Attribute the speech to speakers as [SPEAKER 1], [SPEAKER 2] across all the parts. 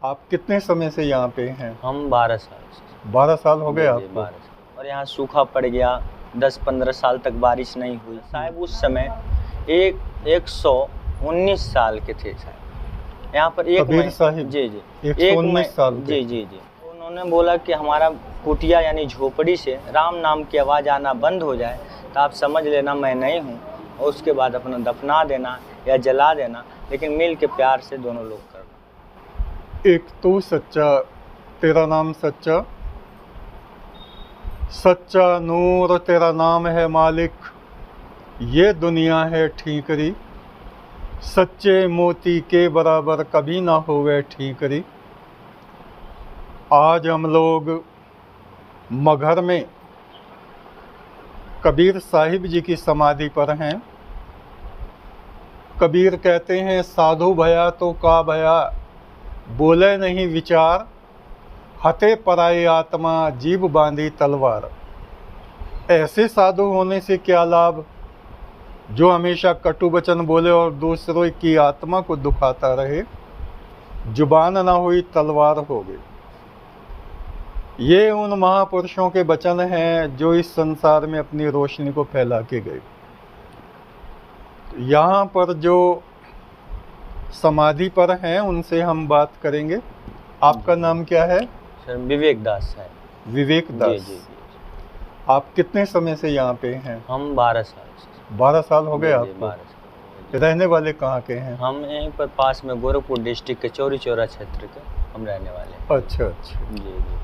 [SPEAKER 1] आप कितने समय से यहाँ पे हैं?
[SPEAKER 2] हम 12 साल से।
[SPEAKER 1] 12 साल हो गए
[SPEAKER 2] जी,
[SPEAKER 1] आपको?
[SPEAKER 2] 12 साल। और यहाँ सूखा पड़ गया, 10-15 साल तक बारिश नहीं हुई। साहब उस समय 119 साल के थे साहब। यहाँ पर
[SPEAKER 1] कबीर साहिब
[SPEAKER 2] जी, जी।
[SPEAKER 1] 119 साल के?
[SPEAKER 2] जी, जी, जी। उन्होंने बोला कि हमारा कुटिया यानी झोपड़ी से राम नाम की आवाज़ आना बंद हो जाए तो आप समझ लेना मैं नहीं हूँ, और उसके बाद अपना दफना देना या जला देना, लेकिन मिल के प्यार से दोनों लोग करना।
[SPEAKER 1] एक तू सच्चा, तेरा नाम सच्चा, सच्चा नूर तेरा नाम है मालिक, ये दुनिया है ठीकरी, सच्चे मोती के बराबर कभी ना होवे ठीकरी। आज हम लोग मगहर में कबीर साहिब जी की समाधि पर हैं। कबीर कहते हैं साधु भया तो का भया, बोले नहीं विचार, हते पराई आत्मा जीभ बांधी तलवार। ऐसे साधु होने से क्या लाभ जो हमेशा कटु वचन बोले और दूसरों की आत्मा को दुखाता रहे। जुबान ना हुई तलवार हो गई। ये उन महापुरुषों के वचन हैं जो इस संसार में अपनी रोशनी को फैला के गए। यहाँ पर जो समाधि पर हैं उनसे हम बात करेंगे। आपका नाम क्या है?
[SPEAKER 2] सर विवेक दास है।
[SPEAKER 1] विवेक दास।
[SPEAKER 2] जी, जी, जी।
[SPEAKER 1] आप कितने समय से यहाँ पे हैं?
[SPEAKER 2] हम 12 साल से।
[SPEAKER 1] 12 साल हो गए
[SPEAKER 2] जी,
[SPEAKER 1] आपको?
[SPEAKER 2] 12 साल।
[SPEAKER 1] रहने वाले कहाँ के हैं?
[SPEAKER 2] हम यहीं पर पास में गोरखपुर डिस्ट्रिक्ट के चौरी चौरा क्षेत्र के हम रहने वाले हैं।
[SPEAKER 1] अच्छा अच्छा।
[SPEAKER 2] जी, जी।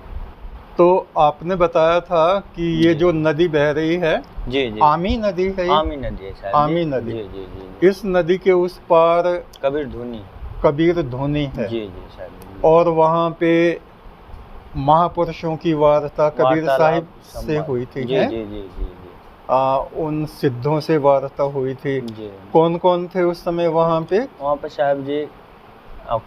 [SPEAKER 1] तो आपने बताया था कि ये जो नदी बह रही है,
[SPEAKER 2] जी, जी।
[SPEAKER 1] आमी नदी है ये?
[SPEAKER 2] आमी नदी है शायद।
[SPEAKER 1] आमी नदी।
[SPEAKER 2] जी, जी, जी।
[SPEAKER 1] इस नदी के उस पार
[SPEAKER 2] कबीर धुनी।
[SPEAKER 1] कबीर धुनी है।
[SPEAKER 2] जी, जी शायद।
[SPEAKER 1] और वहाँ पे महापुरुषों की वार्ता कबीर साहिब से हुई थी।
[SPEAKER 2] जी,
[SPEAKER 1] हैं?
[SPEAKER 2] जी, जी, जी, जी।
[SPEAKER 1] उन सिद्धों से वार्ता हुई थी।
[SPEAKER 2] जी।
[SPEAKER 1] कौन कौन थे उस समय वहाँ पे?
[SPEAKER 2] वहाँ पर साहब जी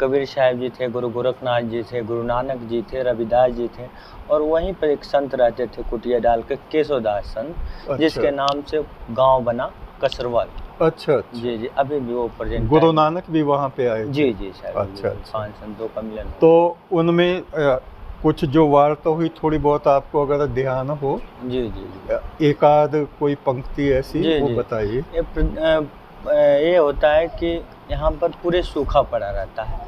[SPEAKER 2] कबीर साहिब जी थे, गुरु गोरखनाथ जी थे, गुरु नानक जी थे, रविदास जी थे, और वहीं पर एक संत रहते थे कुटिया डाल के, केशवदास संत।
[SPEAKER 1] अच्छा।
[SPEAKER 2] जिसके नाम से गांव बना कसरवाल।
[SPEAKER 1] अच्छा अच्छा।
[SPEAKER 2] जी, जी। अभी भी वो प्रेजेंट।
[SPEAKER 1] गुरु नानक भी वहाँ पे आए थे?
[SPEAKER 2] जी, जी साहब।
[SPEAKER 1] अच्छा अच्छा।
[SPEAKER 2] 5 संतों का मिलन।
[SPEAKER 1] तो उनमें कुछ जो वार्ता हुई थोड़ी बहुत आपको अगर ध्यान हो?
[SPEAKER 2] जी, जी, जी।
[SPEAKER 1] एक आध कोई पंक्ति ऐसी
[SPEAKER 2] जी,
[SPEAKER 1] वो
[SPEAKER 2] जी।
[SPEAKER 1] बताइए।
[SPEAKER 2] ये होता है कि यहाँ पर पूरे सूखा पड़ा रहता है।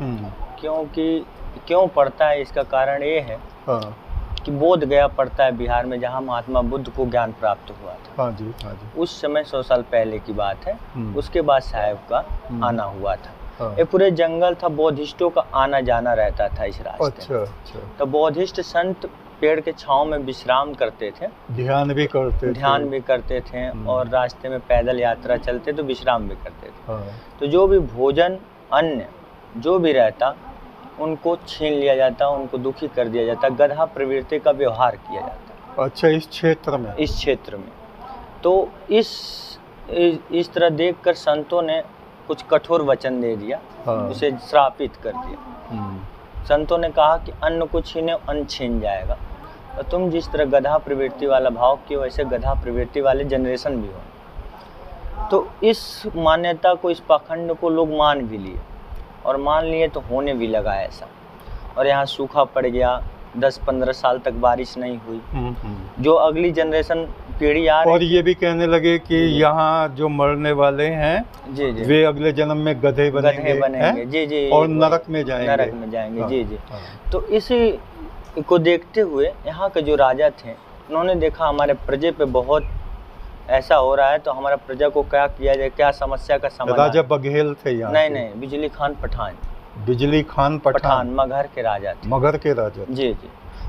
[SPEAKER 2] क्यों पड़ता है इसका कारण ये है कि बोध गया पड़ता है बिहार में, जहाँ महात्मा बुद्ध को ज्ञान प्राप्त हुआ था।
[SPEAKER 1] हाँ जी, हाँ जी।
[SPEAKER 2] उस समय 100 साल पहले की बात है। उसके बाद साहेब का आना हुआ था।
[SPEAKER 1] हाँ।
[SPEAKER 2] ये पूरे जंगल था, बौद्धिस्टों का आना जाना रहता था इस रास्ते।
[SPEAKER 1] अच्छा अच्छा।
[SPEAKER 2] तो बौद्धिस्ट संत पेड़ के छांव में विश्राम करते थे,
[SPEAKER 1] ध्यान भी करते थे
[SPEAKER 2] और रास्ते में पैदल यात्रा चलते तो विश्राम भी करते थे।
[SPEAKER 1] हाँ।
[SPEAKER 2] तो जो भी भोजन अन्न जो भी रहता उनको छीन लिया जाता, उनको दुखी कर दिया जाता, गधा प्रवृत्ति का व्यवहार किया जाता।
[SPEAKER 1] अच्छा, इस क्षेत्र में?
[SPEAKER 2] इस क्षेत्र में। तो इस तरह देखकर संतों ने कुछ कठोर वचन दे दिया। हाँ। उसे श्रापित कर दिया। संतों ने कहा कि अन्न को छीने अन्न छीन जाएगा, और तुम जिस तरह गधा प्रवृत्ति वाला भाव किए वैसे गधा प्रवृत्ति वाले जनरेशन भी हो। तो इस मान्यता को, इस पाखंड को लोग मान भी लिए, और मान लिए तो होने भी लगा ऐसा। और यहाँ सूखा पड़ गया, 10-15 साल तक बारिश नहीं हुई। जो अगली जनरेशन पीढ़ी आ रही,
[SPEAKER 1] और ये भी कहने लगे कि यहाँ जो मरने वाले हैं
[SPEAKER 2] जी, जी,
[SPEAKER 1] वे अगले जन्म में गधे बनेंगे।
[SPEAKER 2] जी, जी।
[SPEAKER 1] और नरक में जाएंगे।
[SPEAKER 2] हाँ, जी, जी। हाँ। तो इसी को देखते हुए यहाँ के जो राजा थे, उन्होंने देखा हमारे प्रजा पे बहुत ऐसा हो रहा है, तो हमारा प्रजा को क्या किया जाए, क्या समस्या का समाधान।
[SPEAKER 1] राजा बघेल थे यहाँ?
[SPEAKER 2] नहीं, बिजली खान पठान।
[SPEAKER 1] बिजली खान पठान
[SPEAKER 2] मगहर के राजा थे।
[SPEAKER 1] मगहर के राजा? जी
[SPEAKER 2] जी।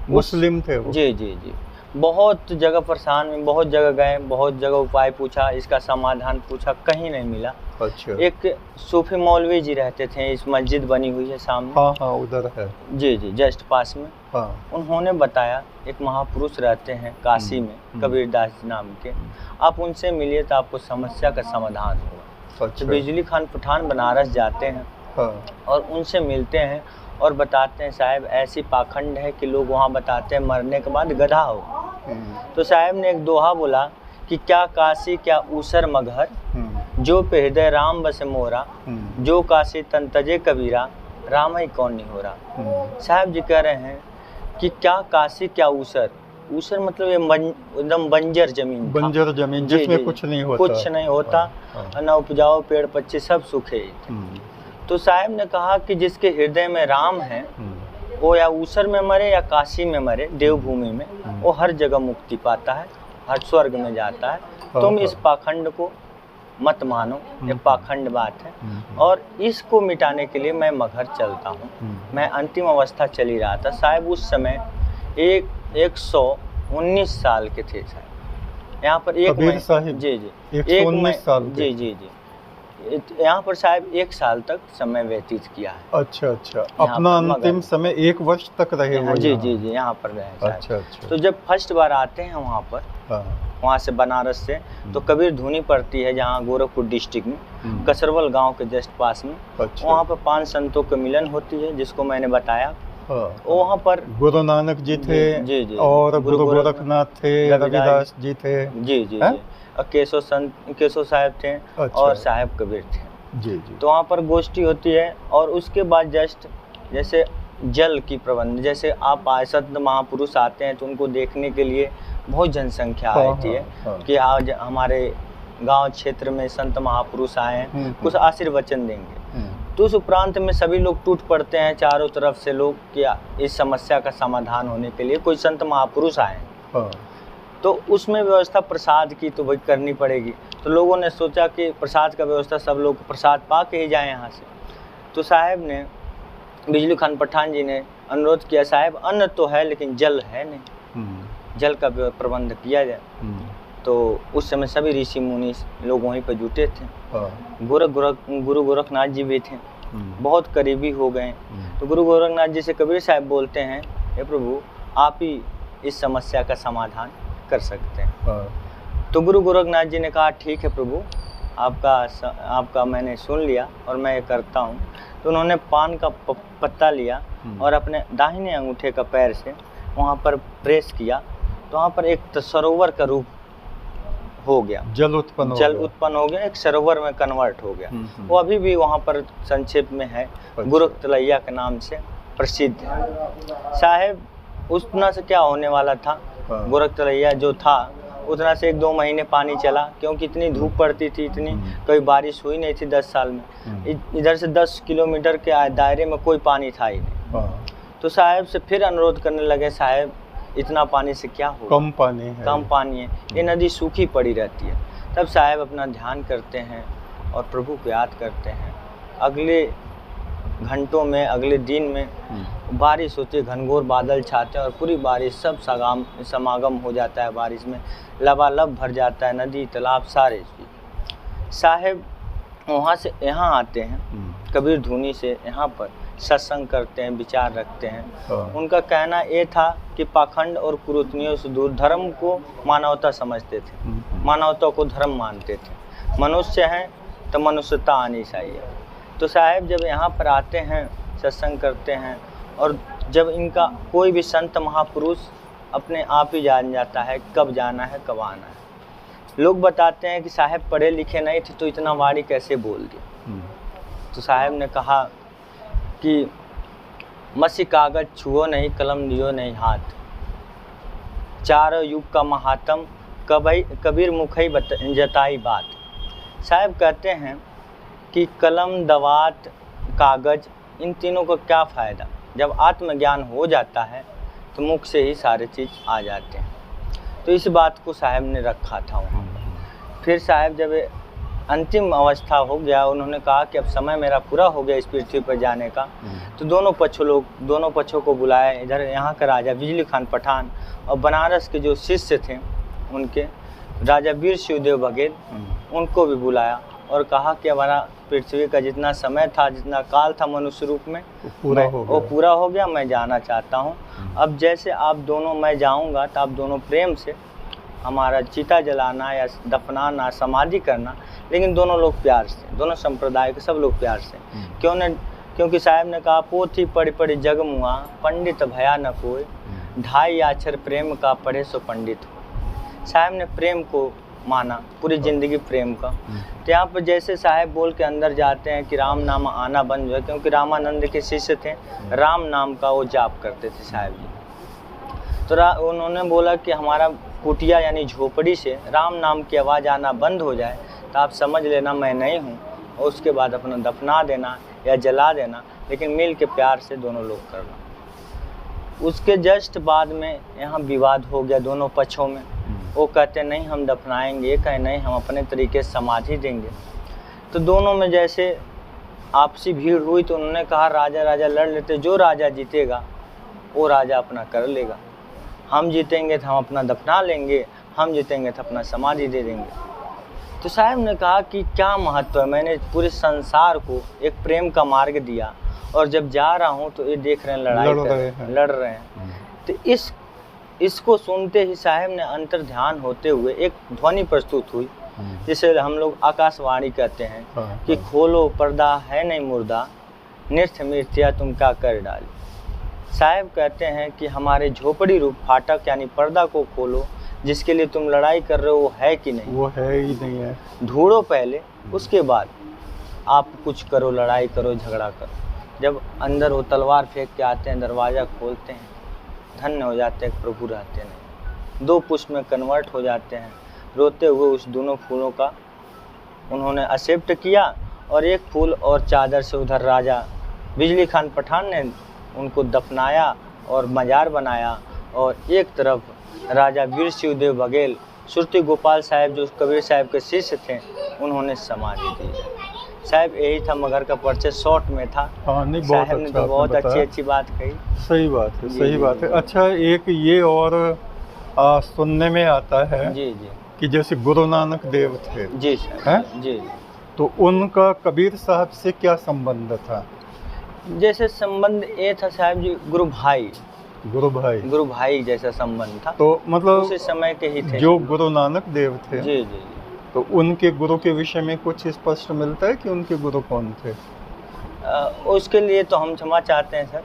[SPEAKER 1] मुस्लिम थे वो?
[SPEAKER 2] जी, जी, जी। बहुत जगह परेशान में, बहुत जगह गए, बहुत जगह उपाय पूछा, इसका समाधान पूछा, कहीं नहीं मिला।
[SPEAKER 1] अच्छा।
[SPEAKER 2] एक सूफी मौलवी जी रहते थे, इस मस्जिद बनी हुई है सामने।
[SPEAKER 1] हाँ हाँ, उधर है।
[SPEAKER 2] जी, जी, जस्ट पास में।
[SPEAKER 1] हाँ।
[SPEAKER 2] उन्होंने बताया एक महापुरुष रहते हैं काशी में, कबीरदास नाम के, आप उनसे मिलिए तो आपको समस्या का समाधान होगा।
[SPEAKER 1] अच्छा।
[SPEAKER 2] तो बिजली खान पठान बनारस जाते हैं। हाँ। और उनसे मिलते हैं और बताते हैं साहब ऐसी पाखंड है कि लोग वहाँ बताते हैं मरने के बाद गधा हो। तो साहब ने एक दोहा बोला कि क्या काशी क्या ऊसर मगहर, जो पे हृदय राम बसे मोरा, जो काशी तन तजे कबीरा, राम ही कौन नहीं हो रहा। साहब जी कह रहे हैं कि क्या काशी क्या ऊसर, ऊसर मतलब ये एकदम बंजर जमीन था।
[SPEAKER 1] बंजर जमीन
[SPEAKER 2] जी,
[SPEAKER 1] जिसमें
[SPEAKER 2] जी,
[SPEAKER 1] कुछ नहीं होता,
[SPEAKER 2] कुछ नहीं होता, न उपजाऊ, पेड़ पक्षी सब सूखे थे। तो साहब ने कहा कि जिसके हृदय में राम है वो या ऊसर में मरे या काशी में मरे, देवभूमि में, वो हर जगह मुक्ति पाता है, हर स्वर्ग में जाता है। तुम इस पाखंड को मत मानो, ये पाखंड बात है। और इसको मिटाने के लिए मैं मगहर चलता हूँ। मैं अंतिम अवस्था चली रहा था। साहब उस समय 119 साल के थे साहब। यहाँ पर एक
[SPEAKER 1] कबीर साहिब
[SPEAKER 2] जी जी
[SPEAKER 1] 119 साल
[SPEAKER 2] जी जी जी यहाँ पर साहब 1 साल तक समय व्यतीत किया है।
[SPEAKER 1] अच्छा अच्छा, अपना अंतिम समय 1 वर्ष तक रहे हो?
[SPEAKER 2] जी जी जी यहाँ पर रहे साहब।
[SPEAKER 1] अच्छा अच्छा।
[SPEAKER 2] तो जब फर्स्ट बार आते हैं वहाँ पर, वहाँ से बनारस से, तो कबीर धुनी पड़ती है जहाँ गोरखपुर डिस्ट्रिक्ट में कसरवल गांव के जस्ट पास में।
[SPEAKER 1] अच्छा।
[SPEAKER 2] वहाँ पर 5 संतों का मिलन होती है, जिसको मैंने बताया। वहाँ पर
[SPEAKER 1] गुरु नानक जी थे,
[SPEAKER 2] जी जी,
[SPEAKER 1] और गुरु गोरखनाथ थे, रविदास जी थे,
[SPEAKER 2] जी जी जी, और केशव साहब थे।
[SPEAKER 1] अच्छा।
[SPEAKER 2] और साहब कबीर थे।
[SPEAKER 1] जी जी।
[SPEAKER 2] तो वहाँ पर गोष्ठी होती है। और उसके बाद जस्ट जैसे जल की प्रबंध, जैसे आप संत महापुरुष आते हैं तो उनको देखने के लिए बहुत जनसंख्या आती है कि आज हमारे गांव क्षेत्र में संत महापुरुष आए हैं, कुछ आशीर्वचन देंगे। तो उस उपरांत में सभी लोग टूट पड़ते हैं चारों तरफ से लोग कि इस समस्या का समाधान होने के लिए कोई संत महापुरुष आए हैं। तो उसमें व्यवस्था प्रसाद की तो वही करनी पड़ेगी। तो लोगों ने सोचा कि प्रसाद का व्यवस्था सब लोग प्रसाद पा के ही जाएं यहाँ से। तो साहब ने, बिजली खान पठान जी ने अनुरोध किया, साहब अन्न तो है लेकिन जल है नहीं, जल का प्रबंध किया जाए। तो उस समय सभी ऋषि मुनि लोग वहीं पर जुटे थे। गुरु गोरखनाथ जी भी थे, बहुत करीबी हो गए। तो गुरु गोरखनाथ जी से कबीर साहब बोलते हैं, हे प्रभु आप ही इस समस्या का समाधान कर सकते हैं। तो गुरु गोरखनाथ जी ने कहा ठीक है प्रभु, आपका मैंने सुन लिया और मैं ये करता हूँ। तो उन्होंने पान का पत्ता लिया और अपने दाहिने अंगूठे का पैर से वहाँ पर प्रेस किया, तो वहाँ पर एक सरोवर का रूप हो गया, जल उत्पन्न हो गया, एक सरोवर में कन्वर्ट हो गया। वो अभी भी वहाँ पर संक्षेप में है, गोरखतलैया के नाम से प्रसिद्ध है। साहब उतना से क्या होने वाला था, गोरखतलैया जो था उतना से 1-2 महीने पानी चला, क्योंकि इतनी धूप पड़ती थी, इतनी कोई बारिश हुई नहीं थी 10 साल में। इधर से 10 किलोमीटर के दायरे में कोई पानी था ही नहीं। तो साहब से फिर अनुरोध करने लगे, साहब इतना पानी से क्या होगा, कम पानी है, ये नदी सूखी पड़ी रहती है। तब साहब अपना ध्यान करते हैं और प्रभु को याद करते हैं। अगले घंटों में, अगले दिन में बारिश होती है, घनघोर बादल छाते हैं और पूरी बारिश सब समागम हो जाता है। बारिश में लबालब भर जाता है नदी, तालाब, सारे चीज। साहब वहाँ से यहाँ आते हैं, कबीर धुनी से यहाँ पर सत्संग करते हैं, विचार रखते हैं। उनका कहना ये था कि पाखंड और कुरीतियों से दूर धर्म को मानवता समझते थे, मानवता को धर्म मानते थे। मनुष्य हैं तो मनुष्यता आनी चाहिए। तो साहब जब यहाँ पर आते हैं, सत्संग करते हैं, और जब इनका कोई भी संत महापुरुष अपने आप ही जान जाता है कब जाना है कब आना है। लोग बताते हैं कि साहब पढ़े लिखे नहीं थे तो इतना वाणी कैसे बोल दिया। तो साहब ने कहा कि मसी कागज छुओ नहीं, कलम दियो नहीं हाथ, चारों युग का महात्म कबीर मुखई जताई बात। साहब कहते हैं कि कलम, दवात, कागज, इन तीनों को क्या फ़ायदा, जब आत्मज्ञान हो जाता है तो मुख से ही सारे चीज़ आ जाते हैं। तो इस बात को साहब ने रखा था वहाँ पर। फिर साहब जब अंतिम अवस्था हो गया, उन्होंने कहा कि अब समय मेरा पूरा हो गया इस पृथ्वी पर जाने का। तो दोनों पक्षों को बुलाया, इधर यहाँ का राजा बिजली खान पठान और बनारस के जो शिष्य थे उनके राजा वीर शिवदेव बघेल, उनको भी बुलाया और कहा कि हमारा पृथ्वी का जितना समय था, जितना काल था मनुष्य रूप में, वो पूरा हो गया, मैं जाना चाहता हूँ। अब जैसे आप दोनों, मैं जाऊँगा तो आप दोनों प्रेम से हमारा चिता जलाना या दफनाना, समाधि करना, लेकिन दोनों लोग प्यार से, दोनों संप्रदाय के सब लोग प्यार से। क्योंकि साहब ने कहा, पोथी पढ़ी पढ़ी जग मुआ, पंडित भया न कोई, 2.5 अक्षर प्रेम का पढ़े सो पंडित हो। साहब ने प्रेम को माना, पूरी ज़िंदगी प्रेम का। तो यहाँ पर जैसे साहब बोल के अंदर जाते हैं कि राम नाम आना बंद हुआ, क्योंकि रामानंद के शिष्य थे, राम नाम का वो जाप करते थे साहब जी। तो उन्होंने बोला कि हमारा कुटिया यानी झोपड़ी से राम नाम की आवाज़ आना बंद हो जाए तो आप समझ लेना मैं नहीं हूँ, और उसके बाद अपना दफना देना या जला देना, लेकिन मिल के प्यार से दोनों लोग करना। उसके जस्ट बाद में यहाँ विवाद हो गया दोनों पक्षों में। वो कहते नहीं हम दफनाएंगे, कहे नहीं हम अपने तरीके से समाधि देंगे। तो दोनों में जैसे आपसी भीड़ हुई तो उन्होंने कहा राजा राजा लड़ लेते, जो राजा जीतेगा वो राजा अपना कर लेगा, हम जीतेंगे तो हम अपना दफना लेंगे, हम जीतेंगे तो अपना समाधि दे देंगे। तो साहब ने कहा कि क्या महत्व है, मैंने पूरे संसार को एक प्रेम का मार्ग दिया और जब जा रहा हूँ तो ये देख रहे हैं लड़ रहे हैं। तो इसको सुनते ही साहब ने अंतर ध्यान होते हुए एक ध्वनि प्रस्तुत हुई, जिसे हम लोग आकाशवाणी कहते हैं कि खोलो पर्दा है नहीं मुर्दा, नृत्य मिर्तिया तुम क्या कर डाली। साहब कहते हैं कि हमारे झोपड़ी रूप फाटक यानी पर्दा को खोलो, जिसके लिए तुम लड़ाई कर रहे हो वो है कि नहीं,
[SPEAKER 1] वो है ही नहीं है,
[SPEAKER 2] ढूंढो पहले, उसके बाद आप कुछ करो, लड़ाई करो, झगड़ा करो। जब अंदर वो तलवार फेंक के आते हैं, दरवाज़ा खोलते हैं, धन्य हो जाते हैं, प्रभु रहते नहीं, 2 पुष्प में कन्वर्ट हो जाते हैं। रोते हुए उस दोनों फूलों का उन्होंने एक्सेप्ट किया, और एक फूल और चादर से उधर राजा बिजली खान पठान ने उनको दफनाया और मजार बनाया, और एक तरफ राजा वीर शिवदेव बघेल, सुरती गोपाल साहब जो कबीर साहब के शिष्य थे, उन्होंने समाधि दी। साहब यही था मगर का परिचय शॉर्ट में था।
[SPEAKER 1] हाँ, नहीं,
[SPEAKER 2] साहब ने तो बहुत अच्छी बात कही।
[SPEAKER 1] सही बात है, सही बात है। अच्छा, एक ये और सुनने में आता है
[SPEAKER 2] जी जी
[SPEAKER 1] कि जैसे गुरु नानक देव थे,
[SPEAKER 2] जी सर, जी,
[SPEAKER 1] तो उनका कबीर साहब से क्या संबंध था?
[SPEAKER 2] जैसे संबंध ये था साहब जी, गुरु भाई जैसा संबंध था। तो मतलब उसी समय के ही थे
[SPEAKER 1] जो गुरु नानक देव थे।
[SPEAKER 2] जी जी।
[SPEAKER 1] तो उनके गुरु के विषय में कुछ स्पष्ट मिलता है कि उनके गुरु कौन थे?
[SPEAKER 2] उसके लिए तो हम क्षमा चाहते हैं सर,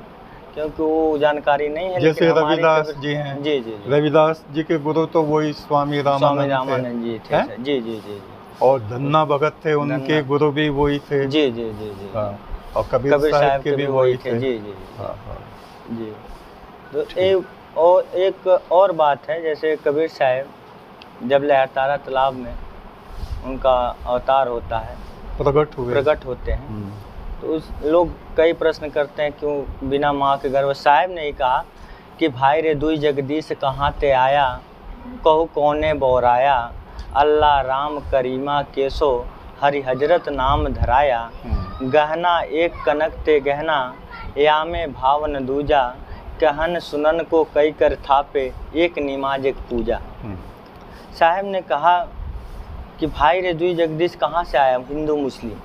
[SPEAKER 2] क्योंकि वो जानकारी नहीं है।
[SPEAKER 1] जैसे रविदास जी हैं।
[SPEAKER 2] जी जी।
[SPEAKER 1] रविदास जी के गुरु तो वही स्वामी रामानंद
[SPEAKER 2] जी थे। जी जी जी।
[SPEAKER 1] और धन्ना भगत थे, उनके गुरु भी वही थे।
[SPEAKER 2] जी जी जी जी।
[SPEAKER 1] हाँ, और कबीर साहब के भी वही थे।
[SPEAKER 2] जी जी।
[SPEAKER 1] हाँ हाँ
[SPEAKER 2] जी। तो एक और बात है, जैसे कबीर साहब जब लहरतारा तालाब में उनका अवतार होता है, प्रकट होते हैं, तो उस लोग कई प्रश्न करते हैं क्यों बिना माँ के गर्भ। साहब ने ही कहा कि भाई रे दुई जगदीश कहाँ ते आया, कहू कौने बोराया, अल्लाह राम करीमा केसो हरि हजरत नाम धराया, गहना एक कनक ते गहना, या में भावन दूजा, कहन सुनन को कई कर थापे, एक निमाज एक पूजा। साहब ने कहा कि भाई रे दुई जगदीश कहाँ से आया, हिंदू मुस्लिम।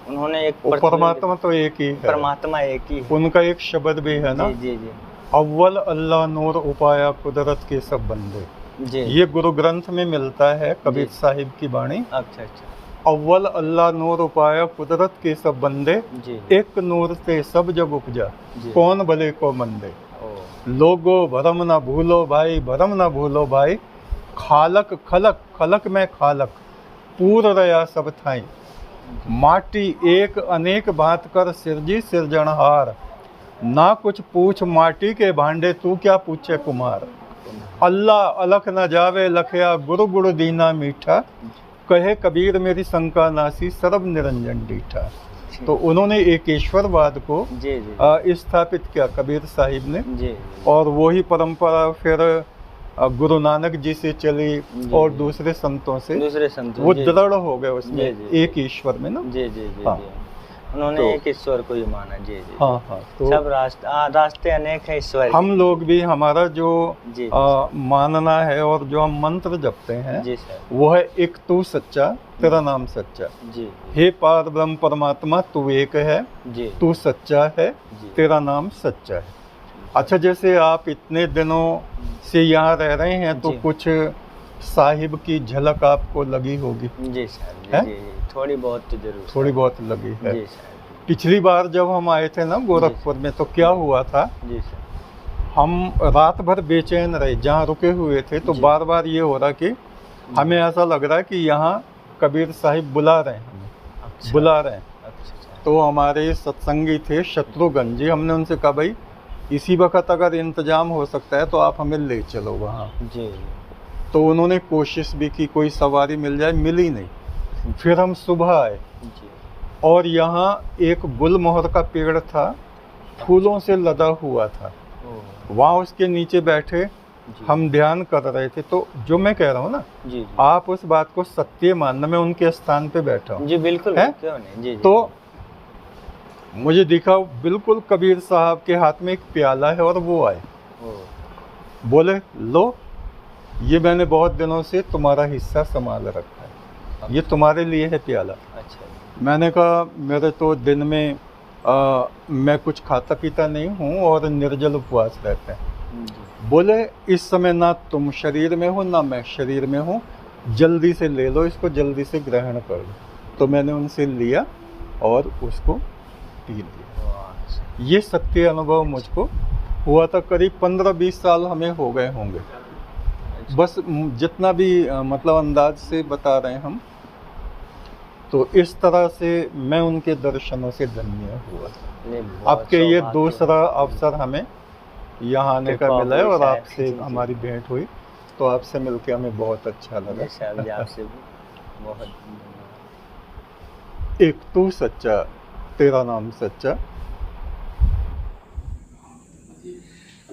[SPEAKER 2] उन्होंने एक
[SPEAKER 1] परमात्मा तो एक ही है,
[SPEAKER 2] परमात्मा एक ही है।
[SPEAKER 1] उनका एक शब्द भी है ना,
[SPEAKER 2] जी जी।
[SPEAKER 1] अव्वल अल्लाह नूर उपाया कुदरत के सब बंदे।
[SPEAKER 2] जी।
[SPEAKER 1] ये गुरु ग्रंथ में मिलता है, कबीर साहिब की वाणी।
[SPEAKER 2] अच्छा अच्छा।
[SPEAKER 1] अव्वल अल्लाह नूर उपाया कुदरत के सब बंदे, एक नूर से सब जग उपजा, कौन भले को मंदे। लोगो भरम ना भूलो भाई, भरम ना भूलो भाई, खालक खलक खलक में खालक, पूर रया सब थाई, माटी एक अनेक भांत कर सिरजी सिरजनहार, ना कुछ पूछ माटी के भांडे, तू क्या पूछे कुमार। अल्लाह अलख न जावे लखया, गुरु गुरु दीना मीठा, कहे कबीर मेरी शंका नासी, सर्व निरंजन डीठा। तो उन्होंने एक ईश्वरवाद को स्थापित किया कबीर साहिब ने, और वही परंपरा फिर गुरु नानक जी से चली और दूसरे संतों से वो दृढ़ हो गए उसमें, एक ईश्वर में ना।
[SPEAKER 2] जी जी जी। हाँ। उन्होंने तो एक ईश्वर को ही माना। जी जी।
[SPEAKER 1] हाँ हाँ। तो
[SPEAKER 2] सब रास्ते अनेक है ईश्वर।
[SPEAKER 1] हम लोग भी, हमारा जो मानना है और जो हम मंत्र जपते हैं, जी सर, वो है एक तू सच्चा, तेरा नाम सच्चा। जी। हे पार ब्रह्म परमात्मा, तू एक है, तू सच्चा है, तेरा नाम सच्चा है। अच्छा, जैसे आप इतने दिनों से यहाँ रह रहे हैं, तो कुछ साहिब की झलक आपको लगी होगी? जी सर, जी, थोड़ी बहुत तो जरूर, थोड़ी बहुत लगी है। जी सर। पिछली बार जब हम आए थे ना गोरखपुर में, तो क्या हुआ था, जी सर, हम रात भर बेचैन रहे, जहाँ रुके हुए थे, तो बार बार ये हो रहा कि हमें ऐसा लग रहा है कि यहाँ कबीर साहिब बुला रहे हैं हमें,
[SPEAKER 2] अच्छा,
[SPEAKER 1] बुला रहे हैं।
[SPEAKER 2] अच्छा,
[SPEAKER 1] तो हमारे सत्संगी थे शत्रुघ्न जी, हमने उनसे कहा भाई इसी वक्त अगर इंतजाम हो सकता है तो आप हमें ले चलो वहाँ।
[SPEAKER 2] जी,
[SPEAKER 1] तो उन्होंने कोशिश भी की कोई सवारी मिल जाए, मिली नहीं। फिर हम सुबह आए
[SPEAKER 2] जी,
[SPEAKER 1] और यहाँ एक गुलमोहर का पेड़ था, फूलों से लदा हुआ था,
[SPEAKER 2] ओह,
[SPEAKER 1] वहाँ उसके नीचे बैठे
[SPEAKER 2] जी,
[SPEAKER 1] हम ध्यान कर रहे थे। तो जो मैं कह रहा हूँ ना,
[SPEAKER 2] जी, जी,
[SPEAKER 1] आप उस बात को सत्य मानना, मैं उनके स्थान पे बैठा हूँ।
[SPEAKER 2] जी, बिल्कुल,
[SPEAKER 1] है?
[SPEAKER 2] क्यों नहीं, जी, जी,
[SPEAKER 1] तो मुझे दिखा बिल्कुल कबीर साहब के हाथ में एक प्याला है और वो आए,
[SPEAKER 2] ओह,
[SPEAKER 1] बोले लो ये मैंने बहुत दिनों से तुम्हारा हिस्सा संभाल रखा है, ये तुम्हारे लिए है प्याला।
[SPEAKER 2] अच्छा,
[SPEAKER 1] मैंने कहा मेरे तो दिन में मैं कुछ खाता पीता नहीं हूँ और निर्जल उपवास रहते हैं।
[SPEAKER 2] जी,
[SPEAKER 1] बोले इस समय ना तुम शरीर में हो ना मैं शरीर में हूँ, जल्दी से ले लो इसको, जल्दी से ग्रहण कर लो। तो मैंने उनसे लिया और उसको पी लिया।
[SPEAKER 2] वाह,
[SPEAKER 1] ये सत्य अनुभव मुझको हुआ था, करीब 15-20 साल हमें हो गए होंगे।
[SPEAKER 2] अच्छा,
[SPEAKER 1] बस जितना भी मतलब अंदाज से बता रहे हैं हम, तो इस तरह से मैं उनके दर्शनों से धन्य हुआ।
[SPEAKER 2] नहीं, बहुत
[SPEAKER 1] आपके ये
[SPEAKER 2] सौभाग्य
[SPEAKER 1] दूसरा
[SPEAKER 2] है।
[SPEAKER 1] अवसर हमें यहाँ आने का
[SPEAKER 2] कृपा
[SPEAKER 1] मिला है
[SPEAKER 2] हुई
[SPEAKER 1] और
[SPEAKER 2] शायद,
[SPEAKER 1] आपसे
[SPEAKER 2] जी, जी।
[SPEAKER 1] हमारी भेंट हुई, तो आपसे मिलके हमें बहुत अच्छा
[SPEAKER 2] जी,
[SPEAKER 1] लगा।
[SPEAKER 2] साहब जी, आपसे भी बहुत धन्यवाद।
[SPEAKER 1] एक तू सच्चा, तेरा नाम सच्चा।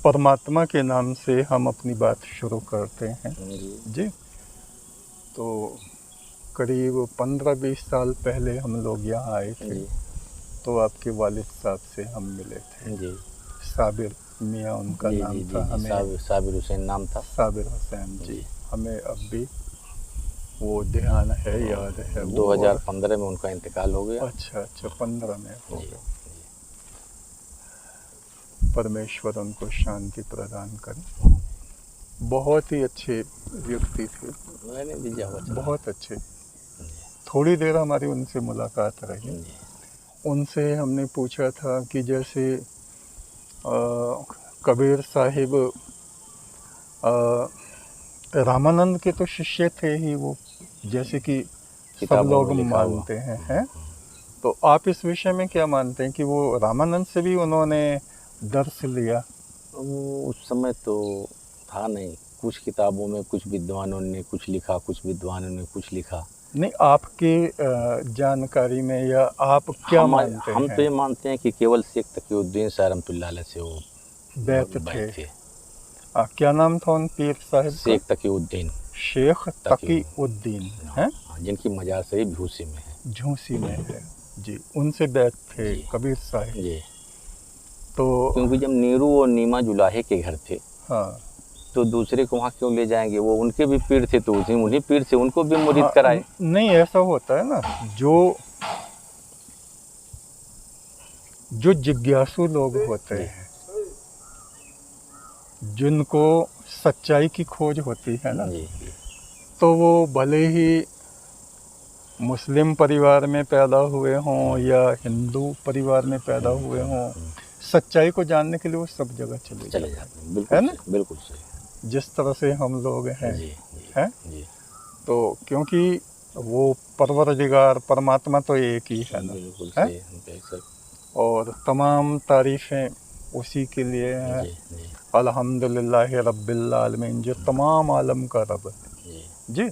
[SPEAKER 1] परमात्मा के नाम से हम अपनी बात शुरू करते हैं जी। तो करीब 15-20 साल पहले हम लोग यहाँ आए थे,
[SPEAKER 2] जी,
[SPEAKER 1] तो आपके वालिद साहब से हम मिले थे।
[SPEAKER 2] जी,
[SPEAKER 1] साबिर मियाँ उनका
[SPEAKER 2] जी,
[SPEAKER 1] नाम
[SPEAKER 2] जी,
[SPEAKER 1] था।
[SPEAKER 2] जी,
[SPEAKER 1] हमें
[SPEAKER 2] साबिर हुसैन नाम था।
[SPEAKER 1] साबिर हुसैन जी,
[SPEAKER 2] जी।
[SPEAKER 1] हमें अब भी वो ध्यान है, याद है वो।
[SPEAKER 2] 2015 में उनका इंतकाल हो गया।
[SPEAKER 1] अच्छा अच्छा, 15 में हो
[SPEAKER 2] जी,
[SPEAKER 1] गया। परमेश्वर उनको शांति प्रदान करे। बहुत ही अच्छे व्यक्ति थे,
[SPEAKER 2] मैंने भी जावा चला।
[SPEAKER 1] बहुत अच्छे। थोड़ी देर हमारी उनसे मुलाकात रही।
[SPEAKER 2] जी,
[SPEAKER 1] उनसे हमने पूछा था कि जैसे कबीर साहिब रामानंद के तो शिष्य थे ही वो, जैसे कि सब
[SPEAKER 2] किताबों
[SPEAKER 1] लोग
[SPEAKER 2] में लिखा हुआ।
[SPEAKER 1] मानते हैं। तो आप इस विषय में क्या मानते हैं कि वो रामानंद से भी उन्होंने दर्श लिया?
[SPEAKER 2] वो उस समय तो था नहीं, कुछ किताबों में कुछ विद्वानों ने कुछ लिखा, कुछ विद्वानों ने कुछ लिखा।
[SPEAKER 1] नहीं, आपके जानकारी में या आप क्या मानते
[SPEAKER 2] हम
[SPEAKER 1] हैं?
[SPEAKER 2] तो ये मानते हैं कि केवल शेख तकीउद्दीन शाह रहमतुल्लाह अलैह से वो
[SPEAKER 1] बैत
[SPEAKER 2] बैत
[SPEAKER 1] थे।
[SPEAKER 2] थे।
[SPEAKER 1] क्या नाम था उन पीर साहिब का?
[SPEAKER 2] शेख तकीउद्दीन,
[SPEAKER 1] शेख तकीउद्दीन हैं,
[SPEAKER 2] जिनकी मजार शरीफ झूसी में है।
[SPEAKER 1] झूसी में है जी। उनसे बैत थे
[SPEAKER 2] जी।
[SPEAKER 1] कबीर साहिब।
[SPEAKER 2] जी,
[SPEAKER 1] तो
[SPEAKER 2] क्योंकि जब नीरू और नीमा जुलाहे के घर थे,
[SPEAKER 1] हाँ
[SPEAKER 2] तो दूसरे को वहाँ क्यों ले जाएंगे? वो उनके भी पीर थे, तो उन्हीं पीर से उनको भी मुरीद
[SPEAKER 1] हाँ,
[SPEAKER 2] कराए।
[SPEAKER 1] नहीं ऐसा होता है ना, जो जिज्ञासु लोग होते हैं, जिनको सच्चाई की खोज होती है ना,
[SPEAKER 2] जी, जी,
[SPEAKER 1] तो वो भले ही मुस्लिम परिवार में पैदा हुए हों या हिंदू परिवार में पैदा हुए हों, सच्चाई को जानने के लिए वो सब जगह चले
[SPEAKER 2] चले
[SPEAKER 1] जाते
[SPEAKER 2] जाते हैं। बिल्कुल
[SPEAKER 1] है ना?
[SPEAKER 2] सही, बिल्कुल सही।
[SPEAKER 1] हैं। जिस तरह से हम लोग हैं,
[SPEAKER 2] जी, जी,
[SPEAKER 1] हैं?
[SPEAKER 2] जी,
[SPEAKER 1] तो क्योंकि वो परवरदिगार परमात्मा तो एक ही है ना,
[SPEAKER 2] बिल्कुल
[SPEAKER 1] है?
[SPEAKER 2] सही, हम कह सकते।
[SPEAKER 1] और तमाम तारीफ़ें उसी के लिए हैं।
[SPEAKER 2] जी, जी,
[SPEAKER 1] अल्हम्दुलिल्लाह रब्बिल आलमीन, जो तमाम आलम का रब है
[SPEAKER 2] जी,
[SPEAKER 1] जी।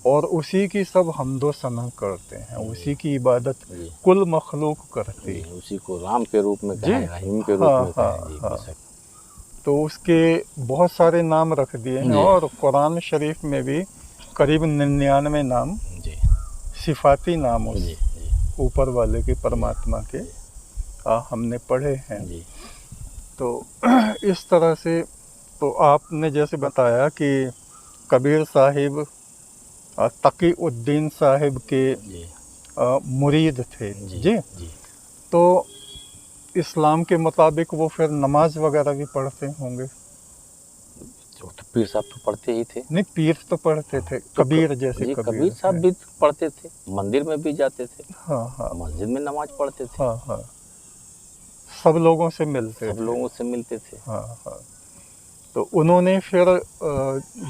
[SPEAKER 1] और उसी की सब हम्दो सना करते हैं, उसी की इबादत
[SPEAKER 2] जी,
[SPEAKER 1] कुल मखलूक करती
[SPEAKER 2] जी,
[SPEAKER 1] है।
[SPEAKER 2] उसी को राम के रूप में
[SPEAKER 1] जी।
[SPEAKER 2] कहें, रहीम के रूप
[SPEAKER 1] हाँ,
[SPEAKER 2] में कहें।
[SPEAKER 1] हाँ,
[SPEAKER 2] जी,
[SPEAKER 1] हाँ।
[SPEAKER 2] बेशक।
[SPEAKER 1] तो उसके बहुत सारे नाम रख दिए हैं
[SPEAKER 2] जी।
[SPEAKER 1] और कुरान शरीफ में भी करीब 99 नाम
[SPEAKER 2] जी,
[SPEAKER 1] सिफाती नाम उस
[SPEAKER 2] जी, जी,
[SPEAKER 1] ऊपर वाले के परमात्मा के हमने पढ़े हैं।
[SPEAKER 2] जी,
[SPEAKER 1] तो इस तरह से, तो आपने जैसे बताया कि कबीर साहिब तकी उद्दीन साहिब के
[SPEAKER 2] जी,
[SPEAKER 1] मुरीद थे
[SPEAKER 2] जी,
[SPEAKER 1] जी।
[SPEAKER 2] जी।
[SPEAKER 1] तो इस्लाम के मुताबिक वो फिर नमाज वगैरह भी पढ़ते होंगे?
[SPEAKER 3] तो पीर साहब तो पढ़ते ही थे।
[SPEAKER 1] नहीं, पीर तो पढ़ते थे, कबीर जैसे
[SPEAKER 3] जी,
[SPEAKER 1] कबीर
[SPEAKER 3] कबीर साहब भी पढ़ते थे, मंदिर में भी जाते थे,
[SPEAKER 1] हाँ हाँ
[SPEAKER 3] मस्जिद में नमाज पढ़ते थे,
[SPEAKER 1] हाँ हाँ, सब लोगों से मिलते
[SPEAKER 3] सब लोगों से मिलते थे।
[SPEAKER 1] हाँ हाँ। तो उन्होंने फिर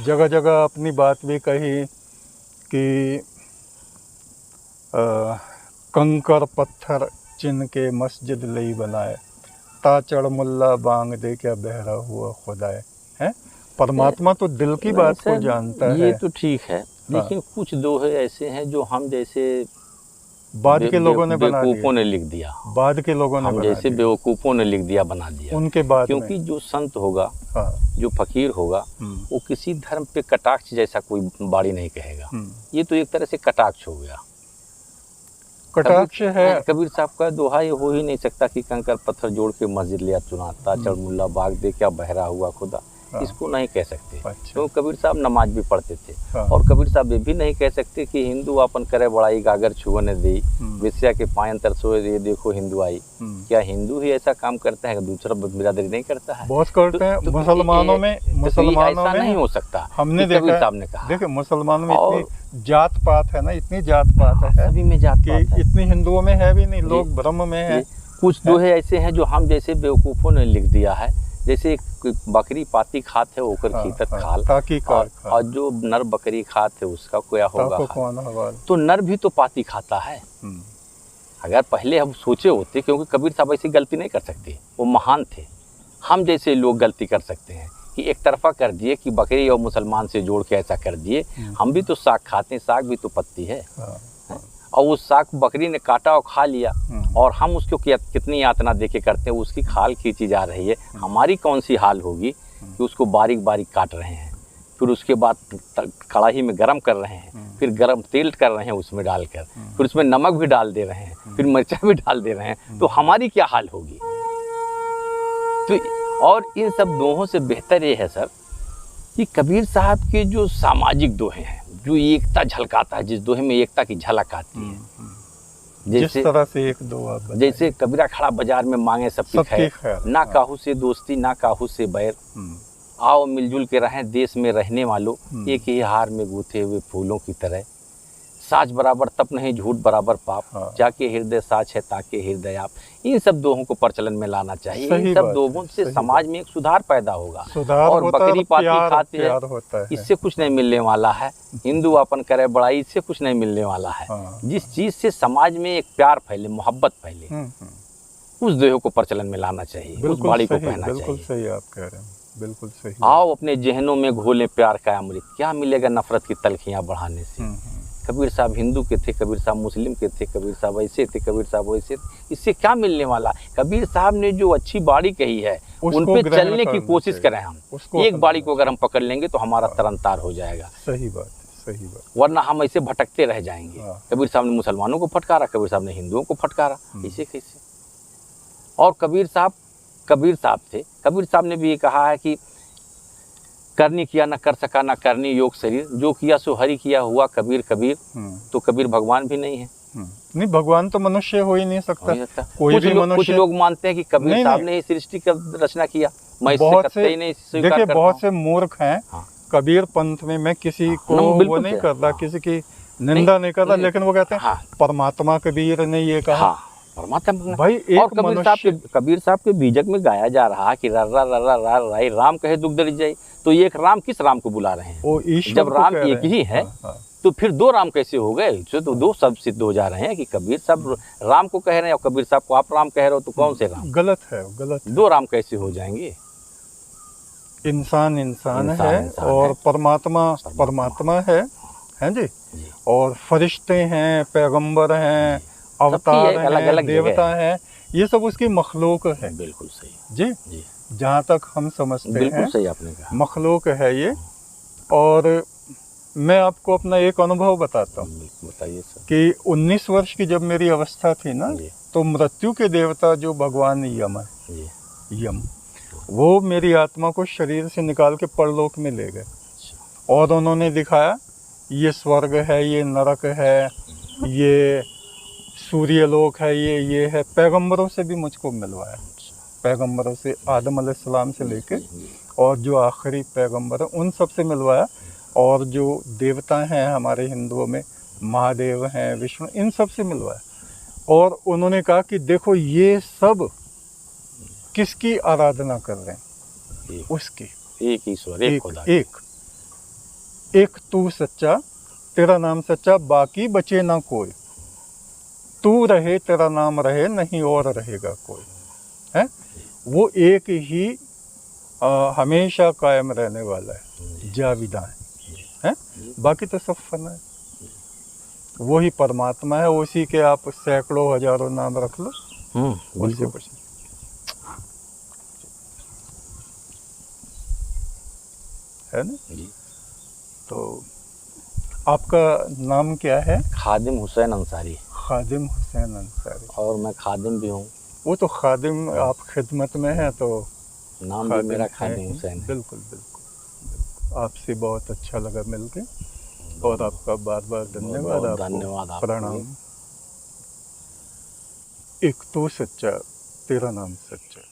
[SPEAKER 1] जगह जगह अपनी बात भी कही कि कंकर पत्थर चिन्ह के मस्जिद लई बनाए, ताचड़ मुल्ला बांग दे क्या बहरा हुआ खुदाए। है, परमात्मा तो दिल की बात को जानता है।
[SPEAKER 3] ये तो ठीक है, लेकिन कुछ दोहे ऐसे हैं जो हम जैसे
[SPEAKER 1] बाद के लोगों ने बना
[SPEAKER 3] बेवकूफ़ों
[SPEAKER 1] दिया,
[SPEAKER 3] ने लिख दिया,
[SPEAKER 1] बाद के लोगों ने
[SPEAKER 3] हम
[SPEAKER 1] बना
[SPEAKER 3] जैसे
[SPEAKER 1] दिया,
[SPEAKER 3] बेवकूफ़ों ने लिख दिया, बना दिया
[SPEAKER 1] उनके बाद
[SPEAKER 3] क्योंकि जो संत होगा,
[SPEAKER 1] हाँ,
[SPEAKER 3] जो फकीर होगा, वो किसी धर्म पे कटाक्ष जैसा कोई बाड़ी नहीं कहेगा। ये तो एक तरह से कटाक्ष हो गया,
[SPEAKER 1] कटाक्ष है।
[SPEAKER 3] कबीर साहब का दोहा ये हो ही नहीं सकता कि कंकर पत्थर जोड़ के मस्जिद लिया चुना, ताचड़ मुल्ला बाग दे क्या बहरा हुआ खुदा।
[SPEAKER 1] हाँ।
[SPEAKER 3] इसको नहीं कह सकते,
[SPEAKER 1] अच्छा।
[SPEAKER 3] क्योंकि कबीर साहब नमाज भी पढ़ते थे।
[SPEAKER 1] हाँ।
[SPEAKER 3] और कबीर साहब ये भी नहीं कह सकते कि हिंदू अपन करे बड़ाई गागर छुअने दे, विषया के पायन तरसोए ये देखो हिंदू आई। क्या हिंदू ही ऐसा काम करता है, दूसरा बिरादरी नहीं करता है?
[SPEAKER 1] बहुत करते हैं।
[SPEAKER 3] तो
[SPEAKER 1] मुसलमानों में
[SPEAKER 3] ऐसा नहीं हो सकता।
[SPEAKER 1] हमने
[SPEAKER 3] कबीर
[SPEAKER 1] देखा,
[SPEAKER 3] साहब ने कहा,
[SPEAKER 1] देखिए मुसलमानों में इतनी जात पात है ना, इतनी जात पात है,
[SPEAKER 3] सभी में जात
[SPEAKER 1] कि
[SPEAKER 3] पात है।
[SPEAKER 1] इतनी हिंदुओं में है भी नहीं, लोग ब्रह्म में है।
[SPEAKER 3] कुछ दोहे ऐसे हैं जो हम जैसे बेवकूफ़ों ने लिख दिया है, जैसे बकरी पाती खात है ओकर खीतत खाल,
[SPEAKER 1] ताकि
[SPEAKER 3] और जो नर बकरी खात है उसका क्या होगा
[SPEAKER 1] कौन हवाल।
[SPEAKER 3] तो नर भी तो पाती खाता है। अगर पहले हम सोचे होते, क्योंकि कबीर साहब ऐसी गलती नहीं कर सकते, वो महान थे। हम जैसे लोग गलती कर सकते हैं कि एक तरफा कर दिए कि बकरी और मुसलमान से जोड़ के ऐसा कर दिए। हम भी तो साग खाते हैं, साग भी तो पत्ती है, और उस साग बकरी ने काटा और खा लिया, और हम उसको कितनी यातना देके करते हैं, उसकी खाल खींची जा रही है। हमारी कौन सी हाल होगी कि उसको बारीक बारीक काट रहे हैं, फिर उसके बाद कढ़ाई में गरम कर रहे हैं, फिर गरम तेल कर रहे हैं उसमें डालकर, फिर उसमें नमक भी डाल दे रहे हैं, फिर मिर्चा भी डाल दे रहे हैं, तो हमारी क्या हाल होगी। तो और इन सब दोहों से बेहतर ये है सर कि कबीर साहब के जो सामाजिक दोहे हैं, जो एकता झलकाता है, जिस दोहे में एकता की झलक आती है,
[SPEAKER 1] जिस तरह से एक दो आप बताइए।
[SPEAKER 3] जैसे कबीरा खड़ा बाजार में मांगे सबकी खैर, ना काहू से दोस्ती ना काहू से बैर, आओ मिलजुल के रहें देश में रहने वालों, एक ही हार में गूथे हुए फूलों की तरह, साच बराबर तप नहीं झूठ बराबर पाप, जाके हृदय साच है ताके हृदय आप। इन सब दोहों को प्रचलन में लाना चाहिए। इन सब दोहों से समाज में एक सुधार पैदा होगा। और बकरी पाती खाते हैं, इससे कुछ नहीं मिलने वाला है। हिंदू अपन करे बड़ाई, इससे कुछ नहीं मिलने वाला है। जिस चीज से समाज में एक प्यार फैले, मोहब्बत फैले, उस दोहे को प्रचलन में लाना चाहिए, उस बाड़ी को कहना चाहिए।
[SPEAKER 1] बिल्कुल सही आप कह रहे हैं, बिल्कुल सही।
[SPEAKER 3] आओ अपने जहनों में घोलें प्यार का अमृत, क्या मिलेगा नफरत की तलखियां बढ़ाने से। कबीर साहब हिंदू के थे, कबीर साहब मुस्लिम के थे, कबीर साहब ऐसे थे, कबीर साहब वैसे थे, इससे क्या मिलने वाला। कबीर साहब ने जो अच्छी बाड़ी कही है उन पे चलने की कोशिश करें हम। एक बाड़ी को अगर हम पकड़ लेंगे तो हमारा तरनतार हो जाएगा।
[SPEAKER 1] सही बात, सही बात।
[SPEAKER 3] वरना हम ऐसे भटकते रह जाएंगे। कबीर साहब ने मुसलमानों को फटकारा, कबीर साहब ने हिंदुओं को फटकारा, ऐसे कैसे। और कबीर साहब थे, कबीर साहब ने भी ये कहा है कि करनी किया न कर सका न करनी योग शरीर, जो किया सो हरि किया हुआ कबीर कबीर। तो कबीर भगवान भी नहीं है।
[SPEAKER 1] नहीं, भगवान तो मनुष्य हो ही नहीं सकता। कोई भी मनुष्य।
[SPEAKER 3] कुछ लोग मानते हैं कि कबीर साहब ने ही सृष्टि का रचना किया।
[SPEAKER 1] बहुत से देखिए, बहुत से मूर्ख हैं कबीर पंथ में। मैं किसी को वो नहीं करता, किसी की निंदा नहीं करता, लेकिन वो कहते हैं परमात्मा कबीर ने ये कहा।
[SPEAKER 3] परमात्मा
[SPEAKER 1] भाई एक
[SPEAKER 3] कबीर साहब के बीजक में गाया जा रहा कि रर्रा रर्रा राई राम कहे दुख दरी जाए। तो एक राम किस राम को बुला रहे हैं? जब राम एक ही है तो फिर दो राम कैसे हो गए? तो दो सब सिद्ध हो जा रहे हैं कि कबीर साहब राम को कह रहे हैं और कबीर साहब को आप राम कह रहे हो, तो कौन से राम?
[SPEAKER 1] गलत है, गलत।
[SPEAKER 3] दो राम कैसे हो जाएंगे?
[SPEAKER 1] इंसान है और परमात्मा है जी। और फरिश्ते हैं, पैगंबर हैं, अवतार हैं, अलग अलग देवता हैं, ये सब उसकी मखलूक है।
[SPEAKER 3] बिल्कुल सही
[SPEAKER 1] जी। जहाँ तक हम समझते हैं,
[SPEAKER 3] बिल्कुल सही आपने कहा,
[SPEAKER 1] मखलूक है ये। और मैं आपको अपना एक अनुभव बताता हूँ।
[SPEAKER 3] बताइए सर।
[SPEAKER 1] कि 19 वर्ष की जब मेरी अवस्था थी ना, तो मृत्यु के देवता जो भगवान यम है, यम, वो मेरी आत्मा को शरीर से निकाल के परलोक में ले गए। और उन्होंने दिखाया ये स्वर्ग है, ये नरक है, ये सूर्यलोक है, ये है। पैगंबरों से भी मुझको मिलवाया, पैगंबरों से, आदम अलैहिस्सलाम से लेके और जो आखिरी पैगंबर है उन सब से मिलवाया, और जो देवता हैं हमारे हिंदुओं में, महादेव हैं, विष्णु, इन सब से मिलवाया। और उन्होंने कहा कि देखो ये सब किसकी आराधना कर रहे हैं, उसकी,
[SPEAKER 3] एक ईश्वर, एक खुदा।
[SPEAKER 1] एक तू सच्चा, तेरा नाम सच्चा, बाकी बचे ना कोई। तू रहे, तेरा नाम रहे, नहीं और रहेगा कोई, है। वो एक ही हमेशा कायम रहने वाला है, जाविदा है, बाकी तो सब फना है। वही परमात्मा है, उसी के आप सैकड़ों हजारों नाम रख लो, उससे कुछ नहीं। है ना। तो आपका नाम क्या है?
[SPEAKER 3] खादिम हुसैन अंसारी।
[SPEAKER 1] खादिम हुसैन अंसारी।
[SPEAKER 3] और मैं खादिम भी हूँ।
[SPEAKER 1] वो तो खादिम, आप खिदमत में हैं तो
[SPEAKER 3] नाम भी मेरा खादिम हुसैन है।
[SPEAKER 1] बिल्कुल बिल्कुल। आपसे बहुत अच्छा लगा मिलके, और आपका बार बार धन्यवाद।
[SPEAKER 3] धन्यवाद,
[SPEAKER 1] प्रणाम। एक तो सच्चा, तेरा नाम सच्चा।